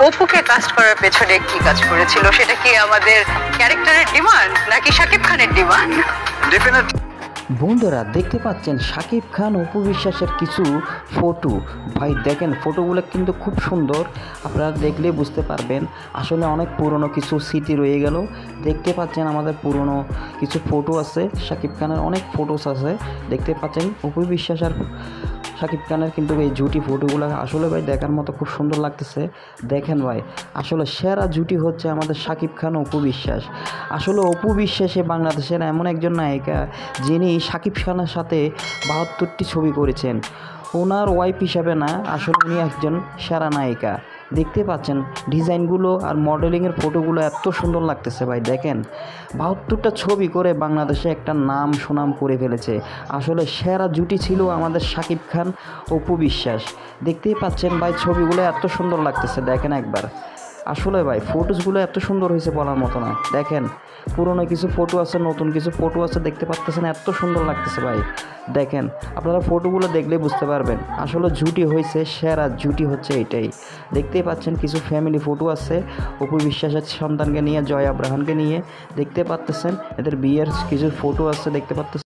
অপুকে caste করার পেছনে কি কাজ করেছিল? সেটা কি আমাদের ক্যারেক্টারের ডিমান্ড নাকি শাকিব খানের ডিমান্ড? ডেফিনেটলি। বন্ধুরা দেখতে পাচ্ছেন শাকিব খান অপু বিশ্বাসের কিছু ফটো। ভাই দেখেন ফটোগুলো কিন্তু খুব সুন্দর, আপনারা দেখলে বুঝতে পারবেন। আসলে অনেক পুরনো কিছু স্মৃতি রয়ে গেল। দেখতে পাচ্ছেন আমাদের পুরনো কিছু ফটো আছে, শাকিব খানের অনেক ফটোস আছে। দেখতে পাচ্ছেন অপু বিশ্বাস আর শাকিব খানের কিন্তু এই জুটি ফটোগুলো আসলে ভাই দেখার মতো খুব সুন্দর লাগতেছে। দেখেন ভাই, আসলে সেরা জুটি হচ্ছে আমাদের শাকিব খান অপু বিশ্বাস। আসলে অপু বিশ্বাসে বাংলাদেশের এমন একজন নায়িকা যিনি শাকিব খানের সাথে 72টি ছবি করেছেন। ওনার ওয়াইফ হিসাবে না, আসলে উনি একজন সেরা নায়িকা। দেখতে পাচ্ছেন ডিজাইনগুলো আর মডেলিংয়ের ফটোগুলো এত সুন্দর লাগতেছে ভাই। দেখেন 72টা ছবি করে বাংলাদেশে একটা নাম সুনাম করে ফেলেছে। আসলে সেরা জুটি ছিল আমাদের শাকিব খান অপু বিশ্বাস। দেখতেই পাচ্ছেন ভাই ছবিগুলো এত সুন্দর লাগতেছে, দেখেন একবার। আসলে ভাই ফটোসগুলো এত সুন্দর হয়েছে বলার মতো না। দেখেন পুরনো কিছু ফটো আছে, নতুন কিছু ফটো আছে, দেখতে পাচ্ছেন এত সুন্দর লাগতেছে ভাই। দেখেন আপনারা ফটোগুলো দেখলেই বুঝতে পারবেন আসলে জুটি হয়েছে, সেরা জুটি হচ্ছে এটাই। দেখতেই পাচ্ছেন কিছু ফ্যামিলি ফটো আছে অপু বিশ্বাসের সন্তানকে নিয়ে, জয়া আব্রাহামকে নিয়ে। দেখতে পাচ্ছেন এদের বিয়ের কিছু ফটো আছে, দেখতে পাচ্ছেন।